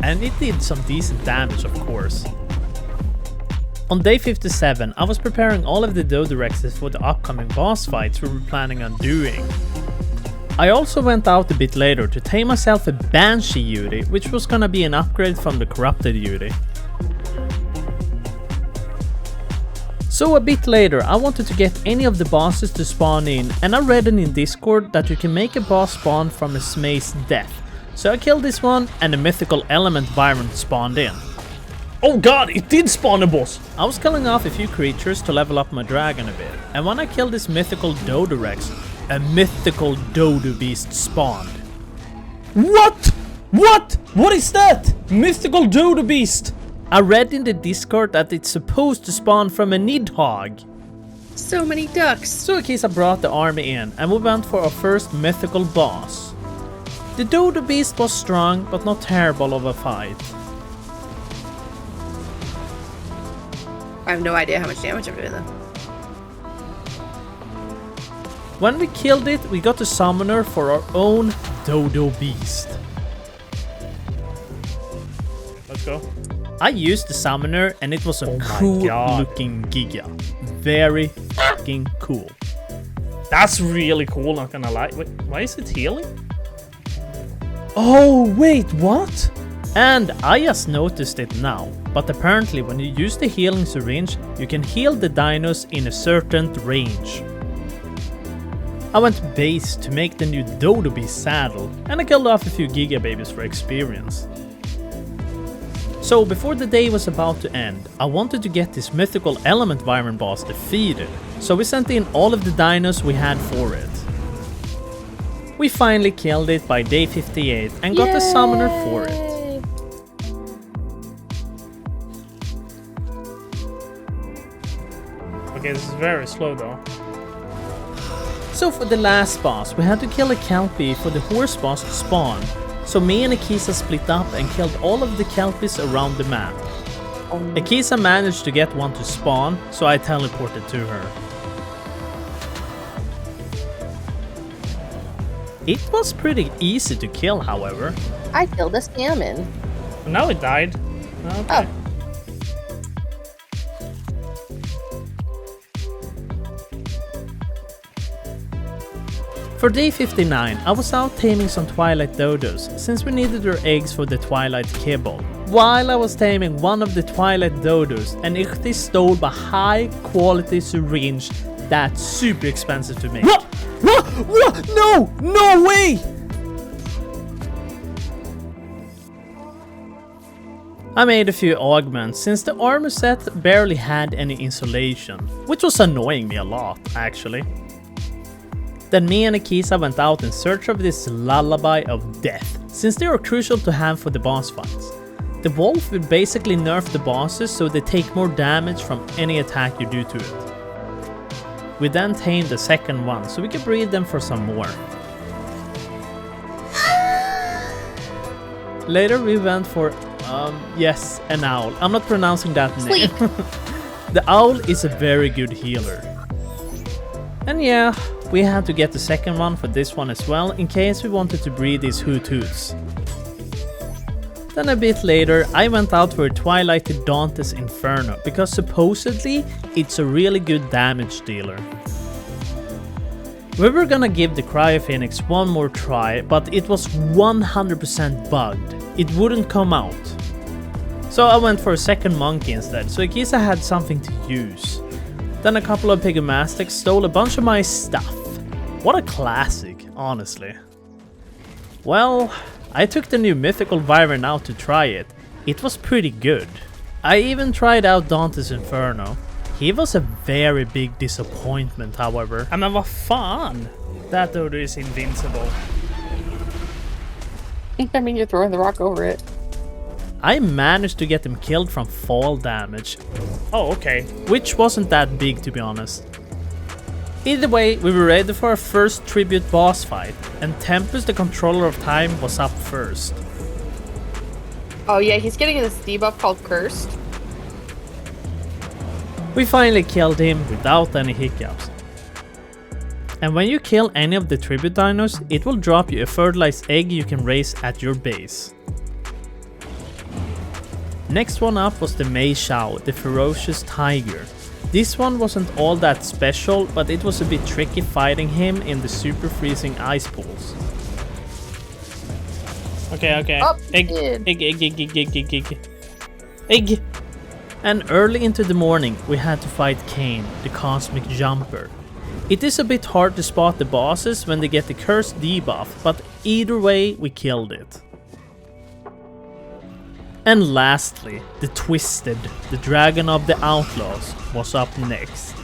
And it did some decent damage, of course. On day 57, I was preparing all of the Dodorexes for the upcoming boss fights we were planning on doing. I also went out a bit later to tame myself a Banshee Yuri, which was gonna be an upgrade from the corrupted Yuri. So a bit later, I wanted to get any of the bosses to spawn in, and I read in Discord that you can make a boss spawn from a Zmey's death. So I killed this one and the mythical element Byron spawned in.
Oh god, it did spawn a boss!
I was killing off a few creatures to level up my dragon a bit, and when I killed this mythical Dodo Rex, a mythical Dodo beast spawned.
What? What? What is that? Mythical Dodo beast!
I read in the Discord that it's supposed to spawn from a Nidhogg.
So many ducks.
So Akisa brought the army in, and we went for our first mythical boss. The Dodo beast was strong, but not terrible of a fight.
I have no idea how much damage I'm doing though.
When we killed it, we got a summoner for our own Dodo beast.
Let's go.
I used the summoner and it was a cool looking Giga. Very fucking cool.
That's really cool, not gonna lie. Wait, why is it healing?
Oh, wait, what? And I just noticed it now, but apparently when you use the healing syringe, you can heal the dinos in a certain range. I went base to make the new Dodo Beast saddle, and I killed off a few Giga babies for experience. So before the day was about to end, I wanted to get this mythical element Vyron boss defeated, so we sent in all of the dinos we had for it. We finally killed it by day 58 and got a summoner for it.
Okay, this is very slow though.
So for the last boss, we had to kill a Kelpie for the horse boss to spawn. So me and Akisa split up and killed all of the Kelpies around the map. Akisa managed to get one to spawn, so I teleported to her. It was pretty easy to kill, however.
I killed a salmon.
Now it died. Okay.
Oh.
For day 59, I was out taming some Twilight Dodos, since we needed their eggs for the Twilight Kibble. While I was taming one of the Twilight Dodos, an Ichthi stole a high quality syringe that's super expensive to make.
What? What? What? No! No way!
I made a few augments since the armor set barely had any insulation, which was annoying me a lot, actually. Then me and Akisa went out in search of this lullaby of death, since they are crucial to have for the boss fights. The wolf will basically nerf the bosses so they take more damage from any attack you do to it. We then tamed the second one so we could breed them for some more. Later we went for, yes, an owl. I'm not pronouncing that name. The owl is a very good healer. And yeah, we had to get the second one for this one as well, in case we wanted to breed these hoot-hoots. Then a bit later, I went out for a Twilighted Dante's Inferno, because supposedly it's a really good damage dealer. We were gonna give the Cryophoenix one more try, but it was 100% bugged. It wouldn't come out. So I went for a second monkey instead, so Akisa had something to use. Then a couple of Pygomastics stole a bunch of my stuff. What a classic, honestly. Well, I took the new mythical Wyvern out to try it. It was pretty good. I even tried out Dante's Inferno. He was a very big disappointment, however.
Men vad fan? That Dodo is invincible.
I mean, you're throwing the rock over it.
I managed to get him killed from fall damage.
Oh, okay.
Which wasn't that big, to be honest. Either way, we were ready for our first tribute boss fight, and Tempest, the controller of time, was up first.
Oh yeah, he's getting this debuff called Cursed.
We finally killed him without any hiccups. And when you kill any of the tribute dinos, it will drop you a fertilized egg you can raise at your base. Next one up was the Mei Shao, the ferocious tiger. This one wasn't all that special, but it was a bit tricky fighting him in the super freezing ice pools.
Okay.
Oh,
Egg! And early into the morning, we had to fight Kane, the cosmic jumper. It is a bit hard to spot the bosses when they get the cursed debuff, but either way we killed it. And lastly, the Twisted, the Dragon of the Outlaws, was up next.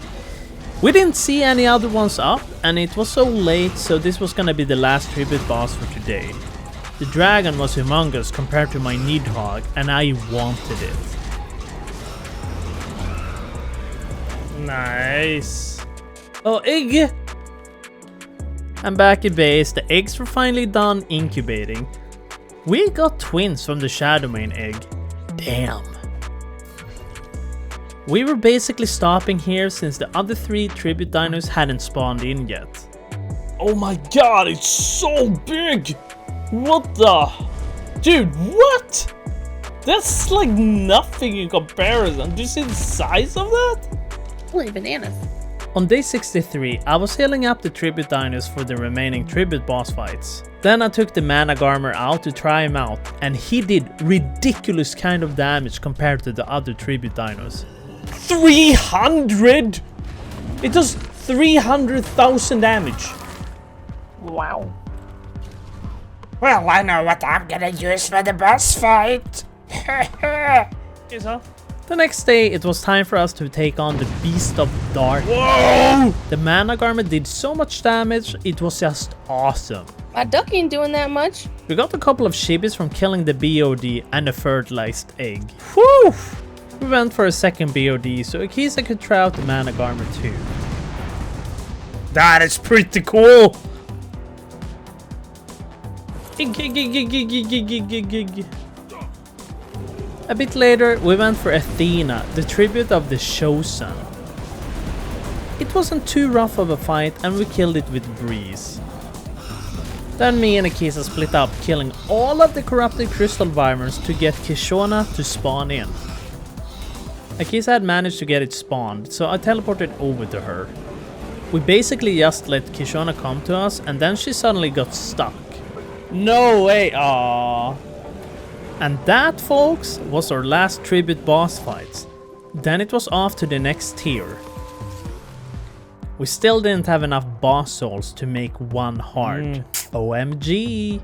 We didn't see any other ones up, and it was so late, so this was gonna be the last tribute boss for today. The dragon was humongous compared to my Nidhogg, and I wanted it.
Nice.
Oh, egg! I'm back at base, the eggs were finally done incubating. We got twins from the Shadowmane egg. Damn. We were basically stopping here since the other 3 tribute dinos hadn't spawned in yet.
Oh my god, it's so big! What the? Dude, what? That's like nothing in comparison. Do you see the size of that?
Holy bananas.
On day 63, I was healing up the tribute dinos for the remaining tribute boss fights. Then I took the mana garmer out to try him out, and he did ridiculous kind of damage compared to the other tribute dinos.
300! It does 300,000 damage.
Wow.
Well, I know what I'm gonna use for the boss fight.
Yes, huh?
The next day, it was time for us to take on the Beast of Dark.
Whoa!
The mana garment did so much damage, it was just awesome.
My duck ain't doing that much.
We got a couple of shibis from killing the BOD and a fertilized egg. Whew! We went for a second BOD, so in case I could try out the mana garment too.
That is pretty cool.
A bit later, we went for Athena, the tribute of the Chosen. It wasn't too rough of a fight and we killed it with breeze. Then me and Akisa split up, killing all of the corrupted crystal vipers to get Kishona to spawn in. Akisa had managed to get it spawned, so I teleported over to her. We basically just let Kishona come to us and then she suddenly got stuck.
No way. Aww.
And that, folks, was our last tribute boss fights. Then it was off to the next tier. We still didn't have enough boss souls to make one heart. OMG.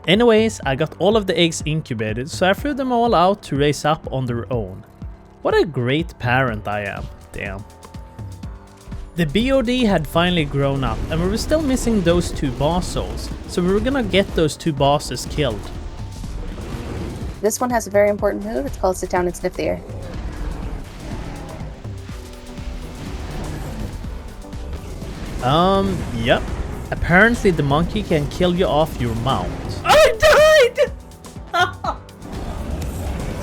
Anyways, I got all of the eggs incubated, so I threw them all out to raise up on their own. What a great parent I am, damn. The BOD had finally grown up and we were still missing those 2 boss souls, so we were gonna get those 2 bosses killed.
This one has a very important move. It's called sit down and sniff the air.
Yep. Apparently the monkey can kill you off your mount.
I died!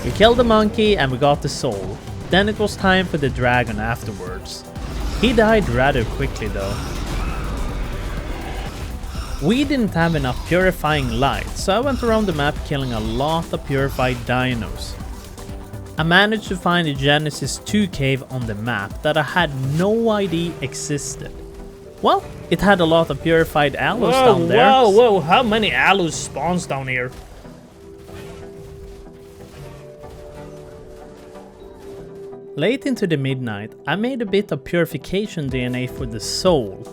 We killed the monkey and we got the soul. Then it was time for the dragon afterwards. He died rather quickly though. We didn't have enough purifying light, so I went around the map killing a lot of purified dinos. I managed to find a Genesis 2 cave on the map that I had no idea existed. Well, it had a lot of purified aloes down there.
Whoa, how many aloes spawns down here?
Late into the midnight, I made a bit of purification DNA for the soul.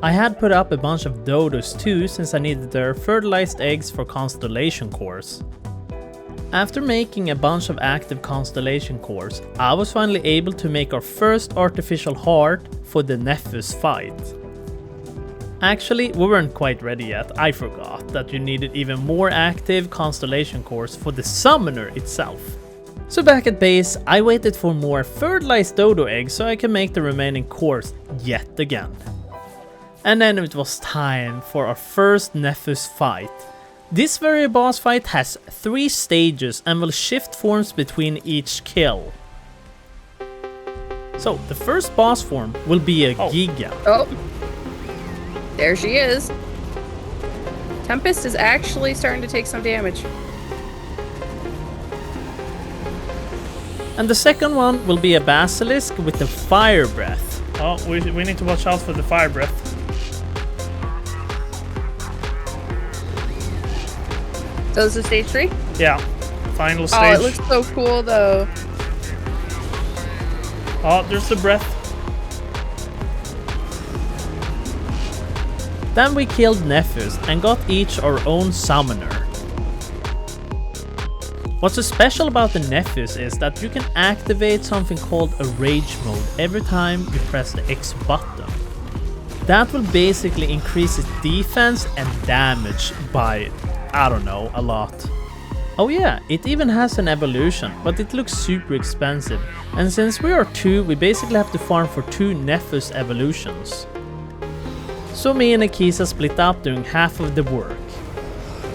I had put up a bunch of dodos too, since I needed their fertilized eggs for constellation cores. After making a bunch of active constellation cores, I was finally able to make our first artificial heart for the Nephus fight. Actually, we weren't quite ready yet. I forgot that you needed even more active constellation cores for the summoner itself. So back at base, I waited for more fertilized dodo eggs so I can make the remaining cores yet again. And then it was time for our first Nephus fight. This very boss fight has 3 stages and will shift forms between each kill. So the first boss form will be a Giga.
Oh. There she is. Tempest is actually starting to take some damage.
And the second one will be a Basilisk with the Fire Breath.
Oh, we need to watch out for the fire breath.
So this is stage 3?
Yeah, final stage.
Oh, it looks so cool though.
Oh, there's the breath.
Then we killed Nephus and got each our own summoner. What's so special about the Nephus is that you can activate something called a rage mode every time you press the X button. That will basically increase its defense and damage by, I don't know, a lot. Oh yeah, it even has an evolution, but it looks super expensive. And since we are 2, we basically have to farm for 2 Nephus evolutions. So me and Akisa split up doing half of the work.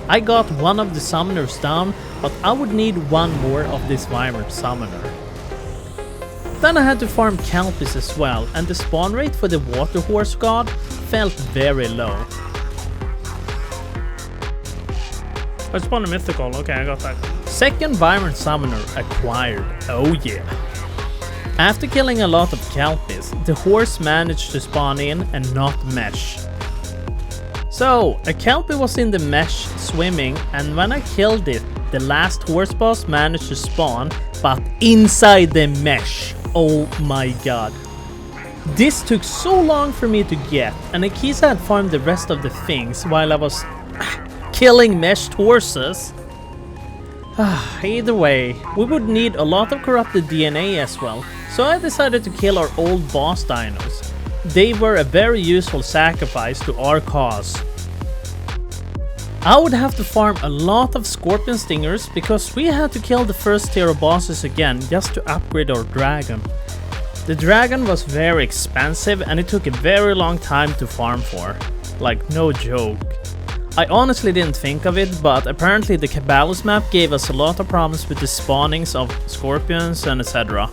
I got one of the summoners down, but I would need one more of this Wyvern summoner. Then I had to farm Kelpies as well, and the spawn rate for the water horse god felt very low.
I spawned a mythical, okay, I got that.
Second Wyvern summoner acquired, oh yeah. After killing a lot of Kelpies, the horse managed to spawn in and not mesh. So, a Kelpie was in the mesh swimming, and when I killed it, the last horse boss managed to spawn, but inside the mesh. Oh my god. This took so long for me to get, and Akisa had farmed the rest of the things while I was killing meshed horses. Either way, we would need a lot of corrupted DNA as well, so I decided to kill our old boss dinos. They were a very useful sacrifice to our cause. I would have to farm a lot of scorpion stingers because we had to kill the first tier of bosses again just to upgrade our dragon. The dragon was very expensive and it took a very long time to farm for. Like, no joke. I honestly didn't think of it, but apparently the Caballos map gave us a lot of problems with the spawnings of scorpions and etc.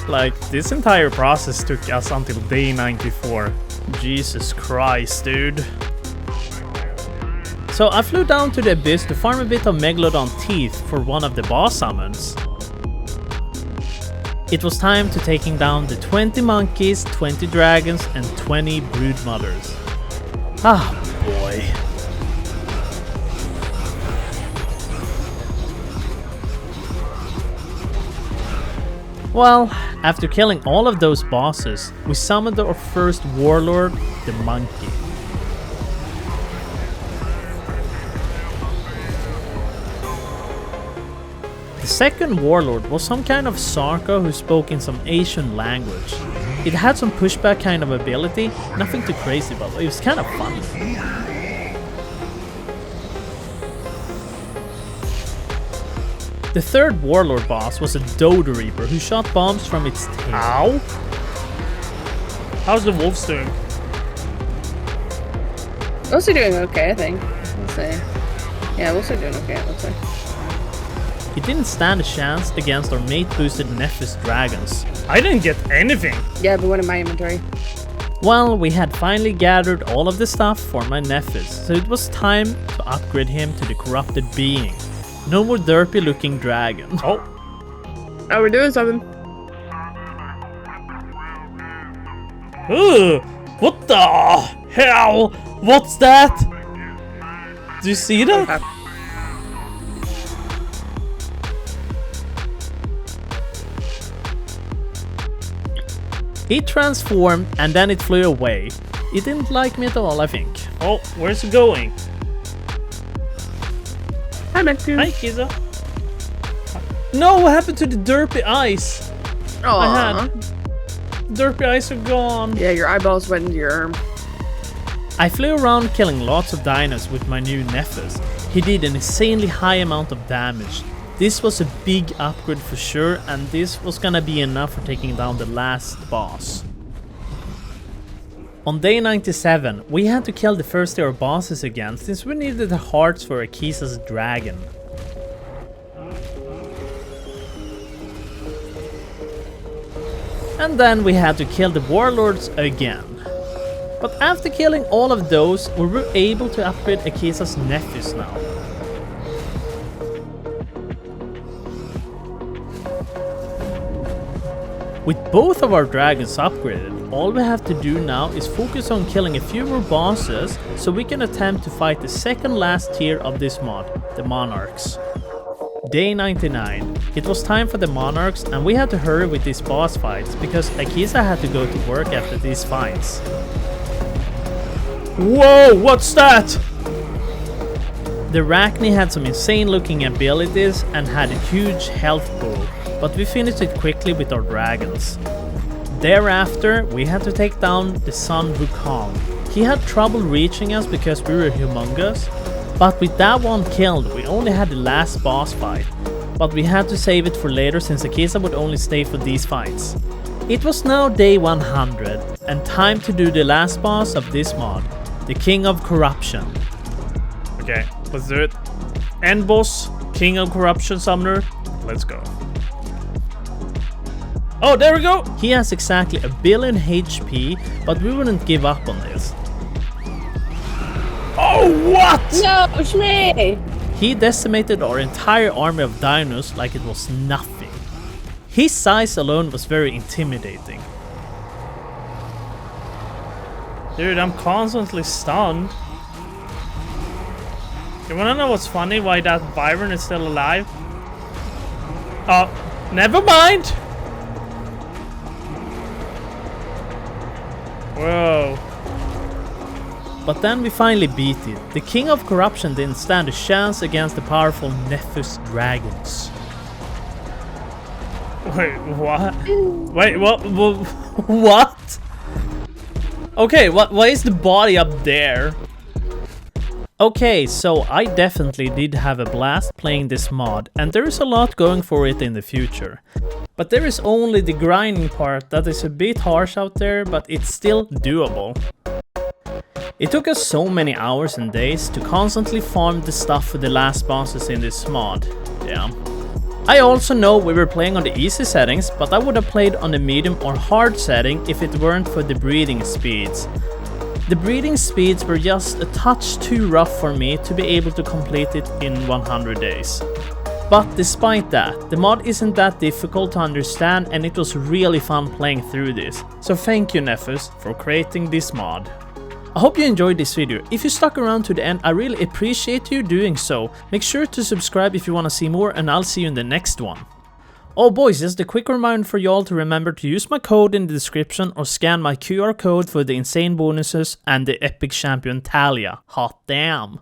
Like, this entire process took us until day 94. Jesus Christ, dude. So I flew down to the abyss to farm a bit of Megalodon teeth for one of the boss summons. It was time to taking down the 20 monkeys, 20 dragons and 20 brood mothers. Ah boy. Well, after killing all of those bosses, we summoned our first warlord, the monkey. The second warlord was some kind of Sarka who spoke in some Asian language. It had some pushback kind of ability, nothing too crazy, but it was kind of fun. The third warlord boss was a Dodo Reaper who shot bombs from its tail.
Ow! How's the wolves doing?
Wolves are doing okay, I think. Let's see. Yeah, wolves are doing okay, it looks like.
It didn't stand a chance against our mate-boosted Nephis dragons.
I didn't get anything.
Yeah, but what in my inventory?
Well, we had finally gathered all of the stuff for my Nephis, so it was time to upgrade him to the corrupted being. No more derpy looking dragon.
Oh.
Oh, we're doing something.
Ugh, what the hell? What's that? Do you see that?
Okay.
It transformed and then it flew away. It didn't like me at all, I think.
Oh, where's it going?
Hi, Matthew.
Hi, Kiza. No, what happened to the derpy eyes? I had. Derpy eyes are gone.
Yeah, your eyeballs went into your arm.
I flew around killing lots of dinos with my new Nephis. He did an insanely high amount of damage. This was a big upgrade for sure, and this was gonna be enough for taking down the last boss. On day 97, we had to kill the first tier of bosses again, since we needed the hearts for Akisa's dragon. And then we had to kill the warlords again. But after killing all of those, we were able to upgrade Akisa's Nephis now. With both of our dragons upgraded, all we have to do now is focus on killing a few more bosses so we can attempt to fight the second last tier of this mod, the Monarchs. Day 99. It was time for the Monarchs and we had to hurry with these boss fights because Akisa had to go to work after these fights.
Whoa, what's that?
The Arachne had some insane looking abilities and had a huge health pool, but we finished it quickly with our dragons. Thereafter, we had to take down the Sun Wukong. He had trouble reaching us because we were humongous, but with that one killed, we only had the last boss fight. But we had to save it for later since Akisa would only stay for these fights. It was now day 100, and time to do the last boss of this mod, the King of Corruption.
Okay, let's do it. End boss, King of Corruption Summoner. Let's go. Oh, there we go!
He has exactly 1 billion HP, but we wouldn't give up on this.
Oh, what?
No, Zmey!
He decimated our entire army of dinos like it was nothing. His size alone was very intimidating.
Dude, I'm constantly stunned. You wanna know what's funny? Why that Byron is still alive? Oh, never mind! Whoa.
But then we finally beat it. The King of Corruption didn't stand a chance against the powerful Nephus dragons.
Wait, what? Wait, what? What? Okay, why is the body up there?
Okay, so I definitely did have a blast playing this mod, and there is a lot going for it in the future. But there is only the grinding part that is a bit harsh out there, but it's still doable. It took us so many hours and days to constantly farm the stuff for the last bosses in this mod. Yeah. I also know we were playing on the easy settings, but I would have played on the medium or hard setting if it weren't for the breeding speeds. The breeding speeds were just a touch too rough for me to be able to complete it in 100 days. But despite that, the mod isn't that difficult to understand and it was really fun playing through this. So thank you Nephus for creating this mod. I hope you enjoyed this video. If you stuck around to the end, I really appreciate you doing so. Make sure to subscribe if you want to see more and I'll see you in the next one. Oh boys, just a quick reminder for y'all to remember to use my code in the description or scan my QR code for the insane bonuses and the epic champion Talia. Hot damn!